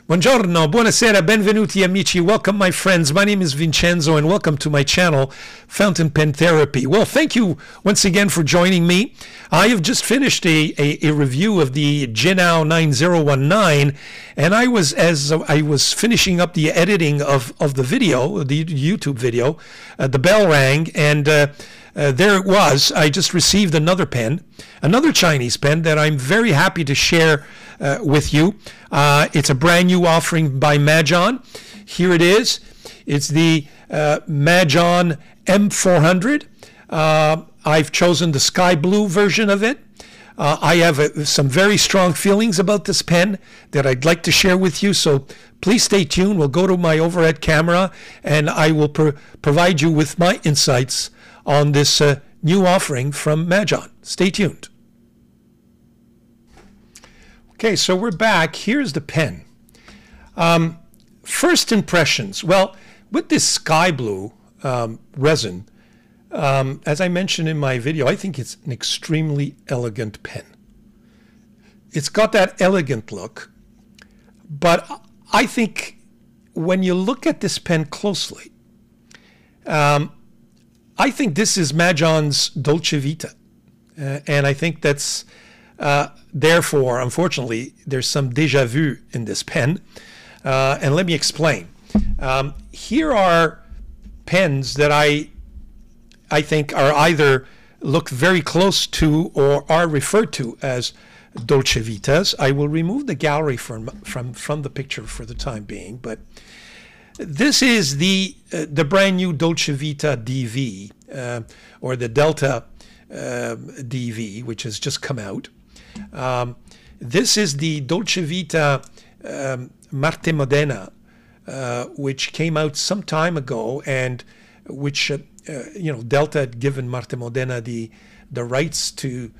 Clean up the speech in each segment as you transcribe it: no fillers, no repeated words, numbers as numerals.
Buongiorno, buonasera, benvenuti amici. Welcome, my friends. My name is Vincenzo, and welcome to my channel, Fountain Pen Therapy. Well, thank you once again for joining me. I have just finished a review of the Majohn 9019, and as I was finishing up the editing of the video, the YouTube video, the bell rang, and there it was. I just received another pen, another Chinese pen that I'm very happy to share with you. It's a brand new offering by Majohn. Here it is. It's the Majohn M400. I've chosen the sky blue version of it. I have some very strong feelings about this pen that I'd like to share with you, so please stay tuned. We'll go to my overhead camera and I will provide you with my insights on this new offering from Majohn. Stay tuned. Okay, so we're back. Here's the pen. First impressions. Well, with this sky blue resin, as I mentioned in my video, I think it's an extremely elegant pen. It's got that elegant look, but I think when you look at this pen closely, I think this is Majohn's Dolce Vita. And I think that's therefore, unfortunately, there's some déjà vu in this pen. And let me explain. Here are pens that I think are either look very close to or are referred to as Dolce Vitas. I will remove the gallery from the picture for the time being, but this is the brand new Dolce Vita DV, or the Delta DV, which has just come out. This is the Dolce Vita Marte Modena, which came out some time ago, and which Delta had given Marte Modena the rights to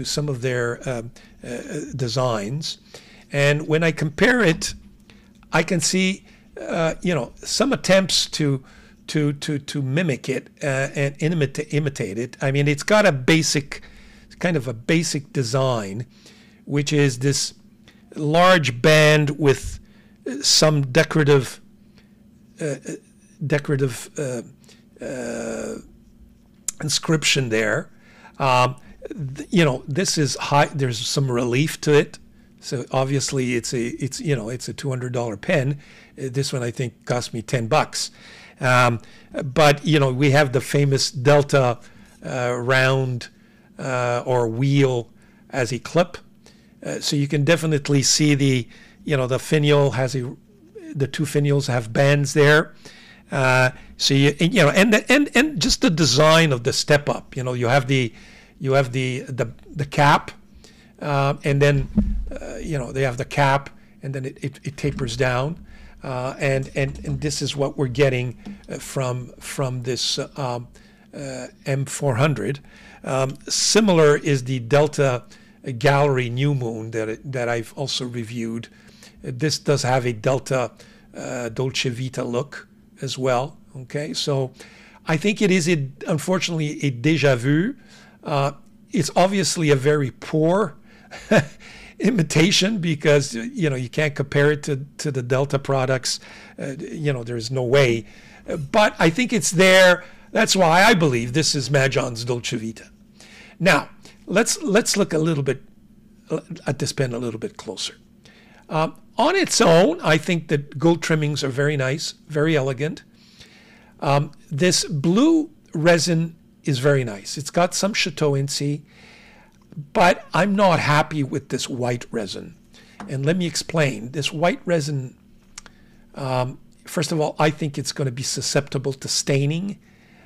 some of their designs. And when I compare it, I can see some attempts to mimic it and imitate it. I mean, it's got a basic design, which is this large band with some decorative inscription there. This is high. There's some relief to it. So obviously it's a $200 pen. This one I think cost me $10. But we have the famous Delta round or wheel as a clip. So you can definitely see the finial has the two finials have bands there. So and just the design of the step up. You have the cap, and then they have the cap, and then it tapers down, and this is what we're getting from this M400. Similar is the Delta Gallery New Moon that I've also reviewed. This does have a Delta Dolce Vita look as well. Okay, so I think it is unfortunately a déjà vu. It's obviously a very poor imitation because you can't compare it to the Delta products. There's no way. But I think it's there. That's why I believe this is Majohn's Dolce Vita. Now let's look a little bit at this pen a little bit closer. On its own, I think that gold trimmings are very nice, very elegant. This blue resin is very nice. It's got some Chateau Incy, but I'm not happy with this white resin. And let me explain. This white resin, first of all, I think it's going to be susceptible to staining.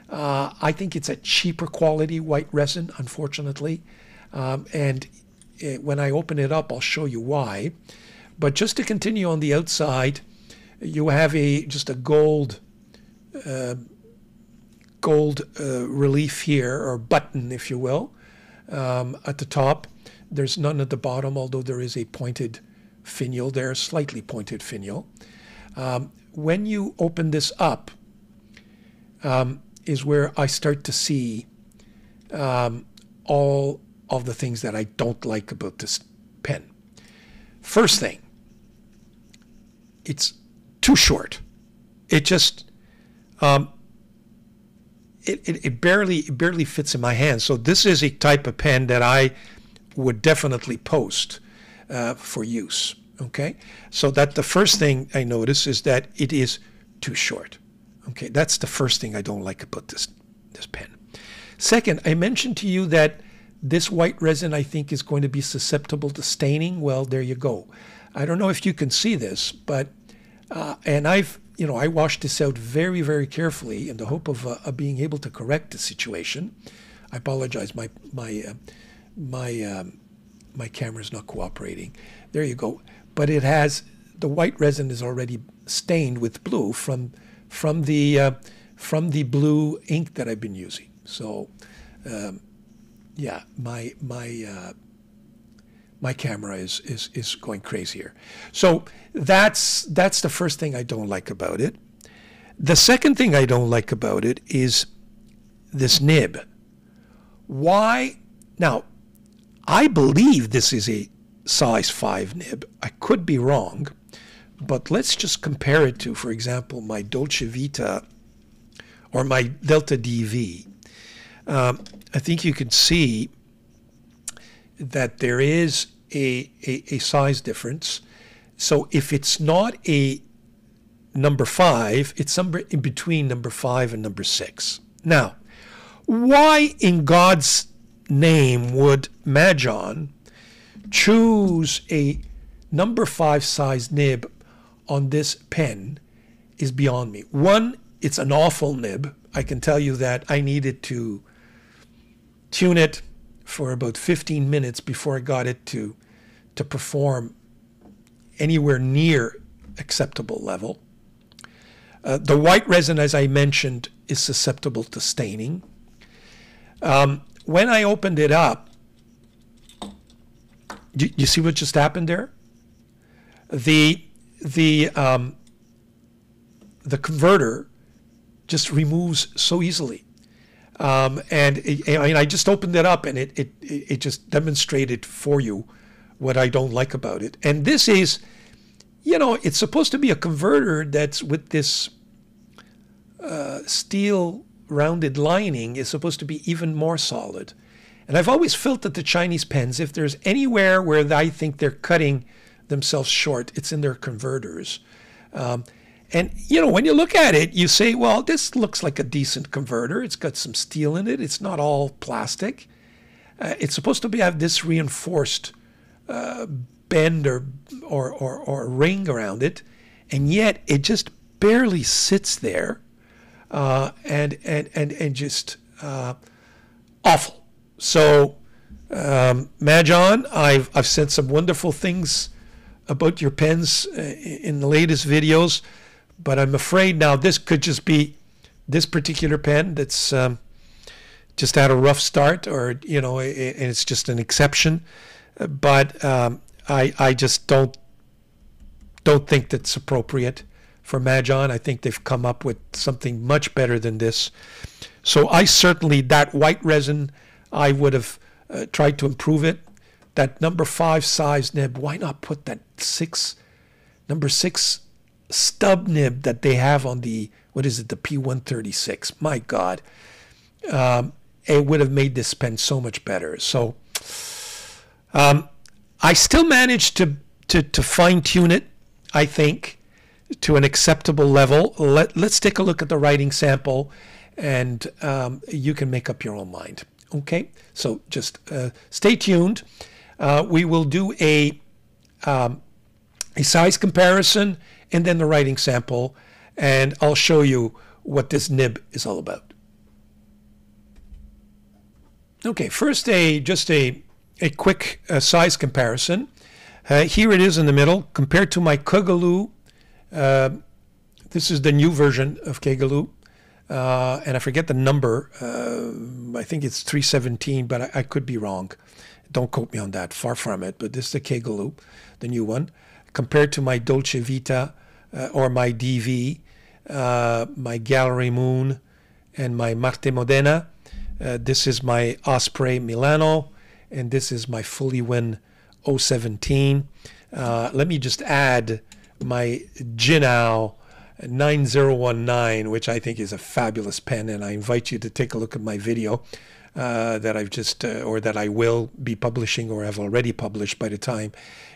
I think it's a cheaper quality white resin, unfortunately. And when I open it up, I'll show you why. But just to continue on the outside, you have just a gold relief here, or button, if you will, at the top. There's none at the bottom, although there is a pointed finial there, slightly pointed finial. When you open this up, is where I start to see all of the things that I don't like about this pen. First thing, it's too short. It just it barely fits in my hand. So this is a type of pen that I would definitely post for use. Okay, so that the first thing I notice is that it is too short. Okay, that's the first thing I don't like about this pen. Second, I mentioned to you that this white resin, I think, is going to be susceptible to staining. Well, there you go. I don't know if you can see this, but and I washed this out very, very carefully in the hope of being able to correct the situation. I apologize, my camera's not cooperating. There you go. But it has, the white resin is already stained with blue from the blue ink that I've been using. So yeah, my camera is going crazy here. So that's the first thing I don't like about it. The second thing I don't like about it is this nib. Why? Now, I believe this is a size 5 nib. I could be wrong, but let's just compare it to, for example, my Dolce Vita or my Delta DV. I think you can see that there is a size difference. So if it's not a number 5, it's somewhere in between number 5 and number 6. Now, why in God's name would Majohn choose a number 5 size nib on this pen is beyond me. One, it's an awful nib. I can tell you that I needed to tune it for about 15 minutes before I got it to perform anywhere near acceptable level. The white resin, as I mentioned, is susceptible to staining. When I opened it up, you see what just happened there? The converter just removes so easily. I just opened it up and it just demonstrated for you what I don't like about it. And this is, it's supposed to be a converter that's with this steel rounded lining is supposed to be even more solid. And I've always felt that the Chinese pens, if there's anywhere where I think they're cutting themselves short, it's in their converters. And, when you look at it, you say, well, this looks like a decent converter. It's got some steel in it. It's not all plastic. It's supposed to have this reinforced bend or ring around it. And yet it just barely sits there and just awful. So, Majohn, I've said some wonderful things about your pens in the latest videos, but I'm afraid now this could just be this particular pen that's just had a rough start, or and it's just an exception. But I just don't think that's appropriate for Majohn. I think they've come up with something much better than this. So I certainly, that white resin, I would have tried to improve it. That number 5 size nib, why not put that number 6 stub nib that they have on the, what is it, the P136? My God. It would have made this pen so much better. So I still managed to fine-tune it, I think, to an acceptable level. Let's take a look at the writing sample, and you can make up your own mind. Okay, so just stay tuned. We will do a size comparison and then the writing sample, and I'll show you what this nib is all about. Okay, first just a quick size comparison. Here it is in the middle compared to my Kogaloo. This is the new version of Kogaloo. And I forget the number. I think it's 317, but I could be wrong. Don't quote me on that. Far from it. But this is the Kogaloo, the new one, compared to my Dolce Vita or my DV, my Gallery Moon, and my Marte Modena. This is my Osprey Milano, and this is my Fully Win 017. Let me just add my Jinao 9019, which I think is a fabulous pen, and I invite you to take a look at my video that I've just, or that I will be publishing or have already published by the time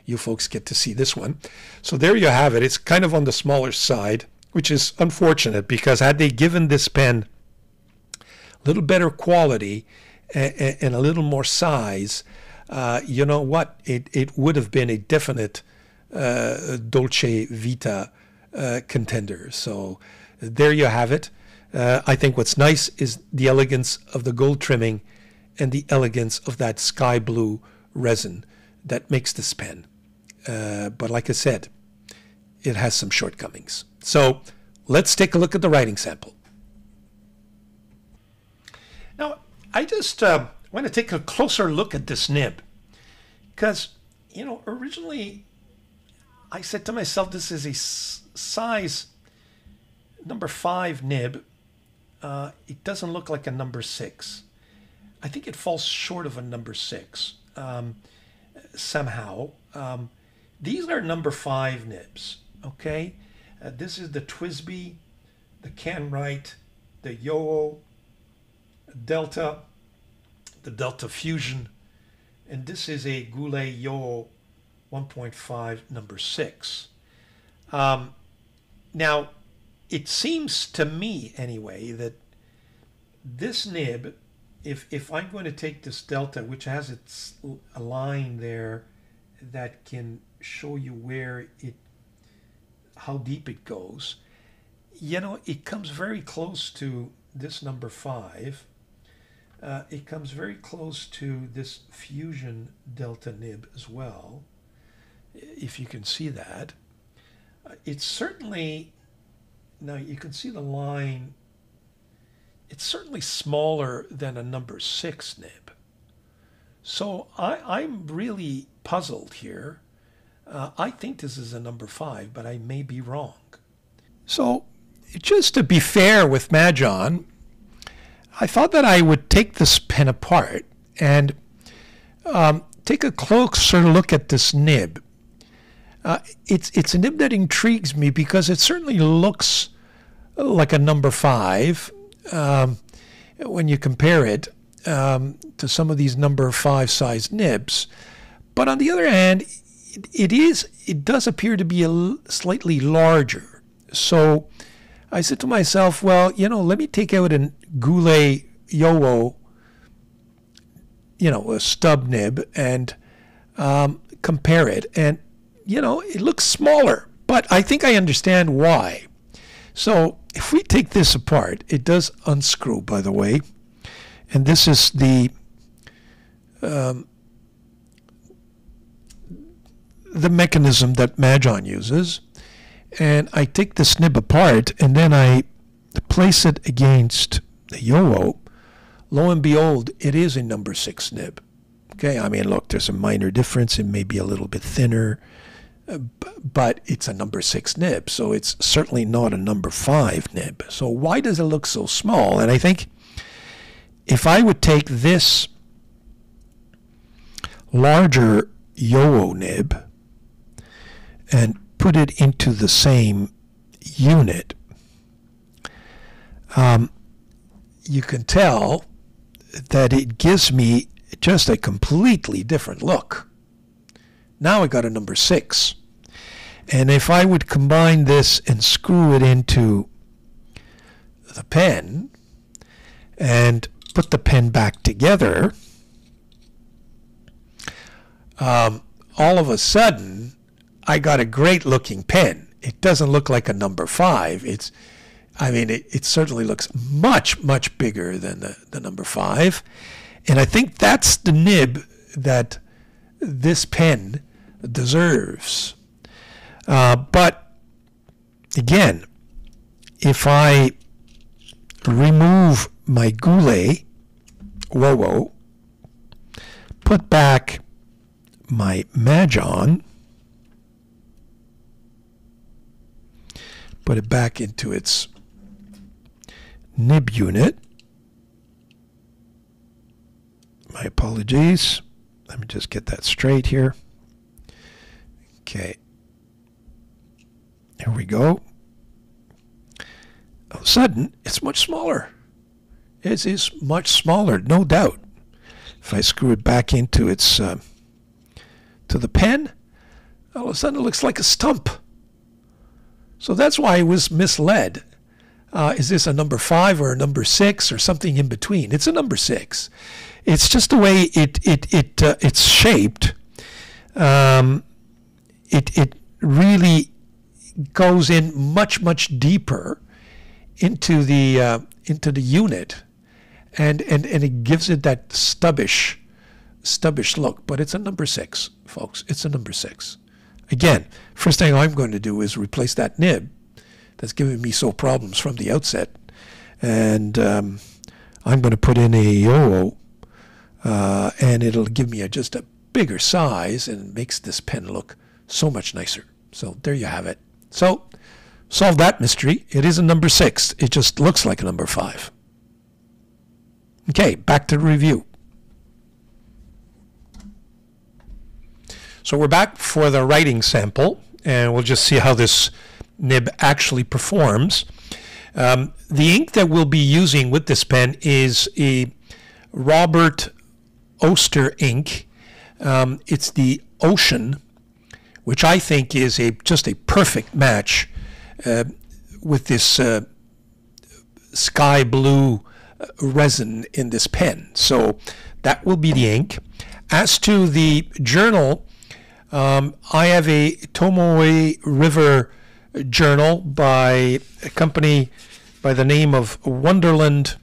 you folks get to see this one. So there you have it. It's kind of on the smaller side, which is unfortunate, because had they given this pen a little better quality and a little more size, you know what? It would have been a definite Dolce Vita contender. So there you have it. I think what's nice is the elegance of the gold trimming and the elegance of that sky blue resin that makes this pen. But like I said, it has some shortcomings. So let's take a look at the writing sample. Now, I just want to take a closer look at this nib, because, you know, originally I said to myself, this is a size number 5 nib. It doesn't look like a number 6. I think it falls short of a number 6 somehow. These are number 5 nibs, okay? This is the Twisby, the Canwright, the Yoho, Delta, the Delta Fusion, and this is a Goulet Yoho 1.5 number 6. Now, it seems to me anyway that this nib, if I'm going to take this Delta, which has a line there that can show you where how deep it goes, you know, it comes very close to this number 5. It comes very close to this Fusion Delta nib as well, if you can see that. It's certainly, now you can see the line, it's certainly smaller than a number 6 nib. So I'm really puzzled here. I think this is a number 5, but I may be wrong. So just to be fair with Majohn, I thought that I would take this pen apart and take a closer look at this nib. It's a nib that intrigues me because it certainly looks like a number 5 when you compare it to some of these number 5 size nibs. But on the other hand, it does appear to be slightly larger. So I said to myself, well, you know, let me take out a Goulet Yoho, you know, a stub nib, and compare it. And, you know, it looks smaller, but I think I understand why. So if we take this apart, it does unscrew, by the way. And this is the mechanism that Majohn uses. And I take this nib apart and then I place it against the Yoho. Lo and behold, it is a number 6 nib. Okay, I mean, look, there's a minor difference. It may be a little bit thinner, but it's a number 6 nib. So it's certainly not a number 5 nib. So why does it look so small? And I think if I would take this larger Yoho nib and put it into the same unit, you can tell that it gives me just a completely different look. Now I got a number 6. And if I would combine this and screw it into the pen and put the pen back together, all of a sudden I got a great looking pen. It doesn't look like a number 5. It certainly looks much, much bigger than the number 5. And I think that's the nib that this pen deserves. But again, if I remove my Goulet Yoho, put back my Majohn, put it back into its nib unit. My apologies. Let me just get that straight here. Okay. Here we go. All of a sudden, it's much smaller. It is much smaller, no doubt. If I screw it back into its to the pen, all of a sudden it looks like a stump. So that's why I was misled. Is this a number 5 or a number 6 or something in between? It's a number 6. It's just the way it's shaped. It really goes in much deeper into the unit, and it gives it that stubbish look. But it's a number 6, folks. It's a number 6. Again, first thing I'm going to do is replace that nib that's giving me so problems from the outset, and I'm going to put in a Yo-Yo, and it'll give me just a bigger size, and it makes this pen look so much nicer. So there you have it. So solve that mystery. It is a number 6. It just looks like a number 5. Okay, back to the review. So we're back for the writing sample, and we'll just see how this nib actually performs. The ink that we'll be using with this pen is a Robert Oster ink. It's the Ocean, which I think is just a perfect match with this sky blue resin in this pen. So that will be the ink. As to the journal, I have a Tomoe River journal by a company by the name of Wonderland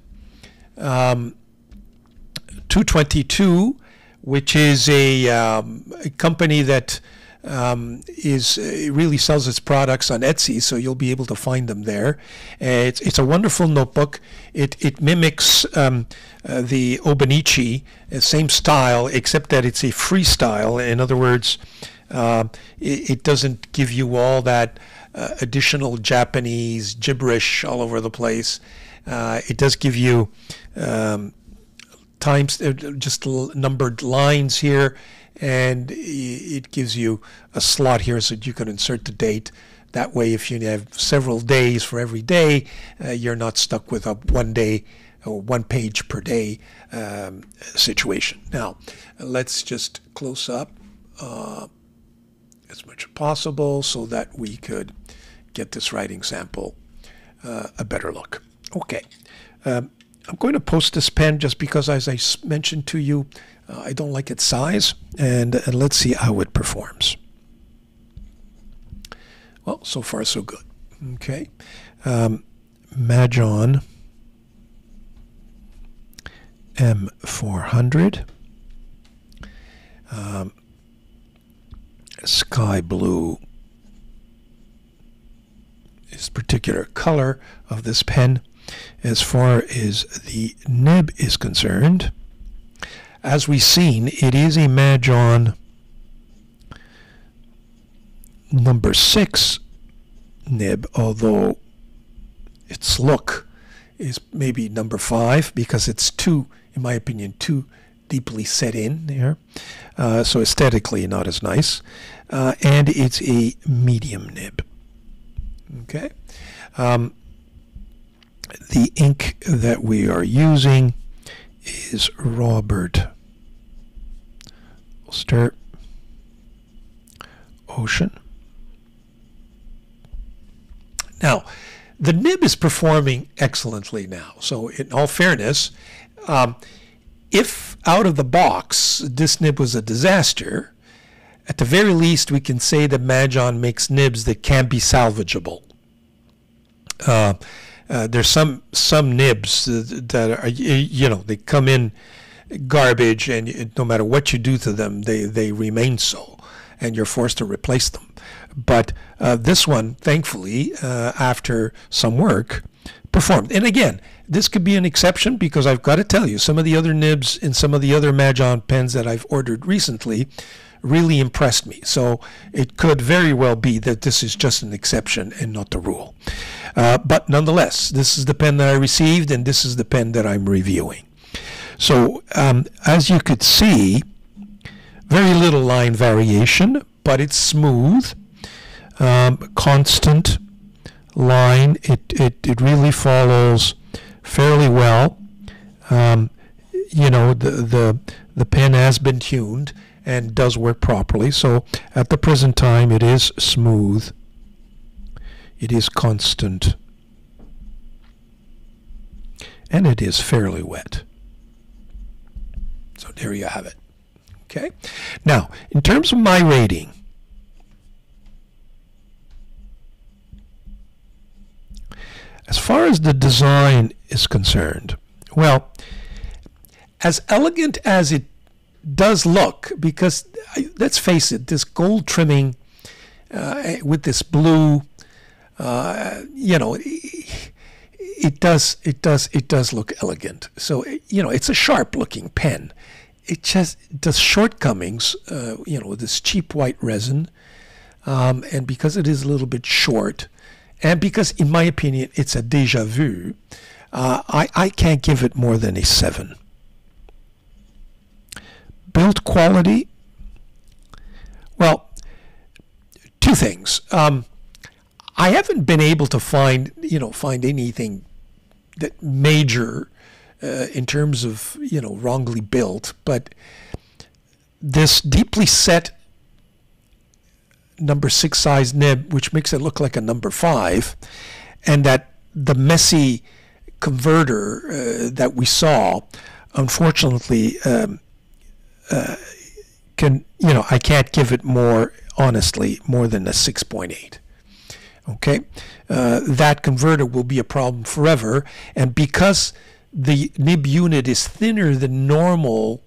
222, which is a company that really sells its products on Etsy, so you'll be able to find them there. It's a wonderful notebook. It mimics the Obenichi, same style, except that it's a freestyle. In other words, it doesn't give you all that additional Japanese gibberish all over the place. It does give you just numbered lines here, and it gives you a slot here so that you can insert the date. That way, if you have several days for every day, you're not stuck with a 1 day or 1 page per day situation. Now, let's just close up as much as possible so that we could get this writing sample a better look. Okay. I'm going to post this pen just because, as I mentioned to you, I don't like its size, and let's see how it performs. Well, so far so good. Okay. Majohn M400. Sky blue is particular color of this pen. As far as the nib is concerned, as we've seen, it is a Majohn number 6 nib, although its look is maybe number 5 because it's too, in my opinion, too deeply set in there. So aesthetically not as nice. And it's a medium nib. Okay. The ink that we are using is Robert Oster Ocean. Now, the nib is performing excellently now. So in all fairness, if out of the box this nib was a disaster, at the very least we can say that Majohn makes nibs that can be salvageable. There's some nibs that are, they come in garbage, and no matter what you do to them, they remain so, and you're forced to replace them. But this one, thankfully, after some work, performed. And again, this could be an exception because I've got to tell you, some of the other nibs in some of the other Majohn pens that I've ordered recently really impressed me. So it could very well be that this is just an exception and not the rule. But nonetheless, this is the pen that I received, and this is the pen that I'm reviewing. So as you could see, very little line variation, but it's smooth. constant line. It really follows fairly well. You know, the pen has been tuned and does work properly. So at the present time, it is smooth. It is constant. And it is fairly wet. So there you have it. Okay. Now, in terms of my rating, as far as the design is concerned, well, as elegant as it does look, because let's face it, this gold trimming with this blue, you know, it does look elegant. So, you know, it's a sharp looking pen. It just does shortcomings, you know, with this cheap white resin, and because it is a little bit short, and because, in my opinion, it's a Deja Vu, I can't give it more than a 7. Build quality, well, two things. I haven't been able to find anything that major in terms of, you know, wrongly built, but this deeply set number 6 size nib, which makes it look like a number 5, and that the messy converter that we saw, unfortunately, I can't give it more, honestly, more than a 6.8. Okay, that converter will be a problem forever, and because the nib unit is thinner than normal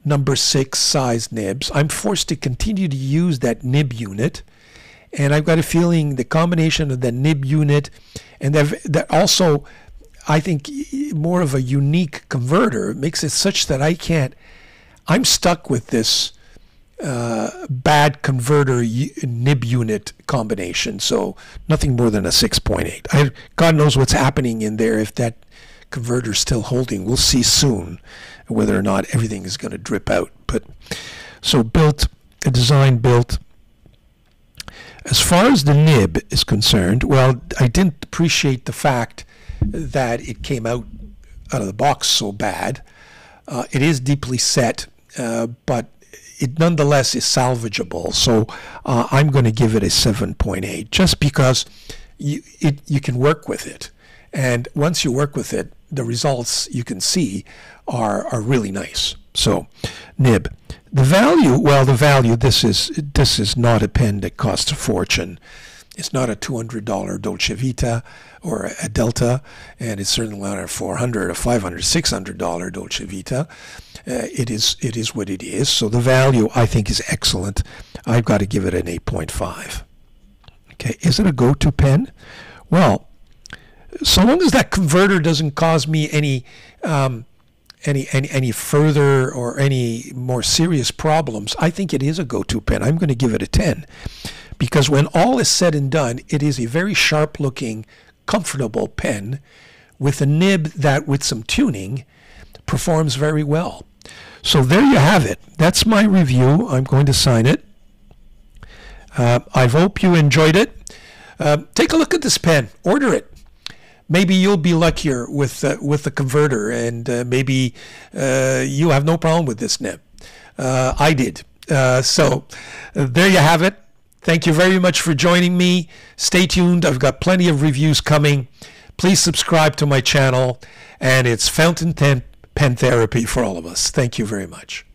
number 6 size nibs, I'm forced to continue to use that nib unit, and I've got a feeling the combination of the nib unit and that also, I think, more of a unique converter makes it such that I'm stuck with this bad converter nib unit combination, so nothing more than a 6.8. God knows what's happening in there if that converter is still holding. We'll see soon whether or not everything is going to drip out. But so a design built. As far as the nib is concerned, well, I didn't appreciate the fact that it came out of the box so bad. It is deeply set, but it nonetheless is salvageable. So I'm going to give it a 7.8, just because you can work with it. And once you work with it, the results you can see are really nice. So nib. The value, well, this is not a pen that costs a fortune. It's not a $200 Dolce Vita or a Delta, and it's certainly not a $400 or $500, $600 Dolce Vita. It is what it is. So the value, I think, is excellent. I've got to give it an 8.5. Okay, is it a go-to pen? Well, so long as that converter doesn't cause me any further or any more serious problems, I think it is a go-to pen. I'm going to give it a 10, because when all is said and done, it is a very sharp-looking, comfortable pen with a nib that, with some tuning, performs very well. So there you have it. That's my review. I'm going to sign it. I hope you enjoyed it. Take a look at this pen. Order it. Maybe you'll be luckier with the converter, and maybe you have no problem with this nib. I did. So there you have it. Thank you very much for joining me. Stay tuned. I've got plenty of reviews coming. Please subscribe to my channel, and it's fountain pen therapy for all of us. Thank you very much.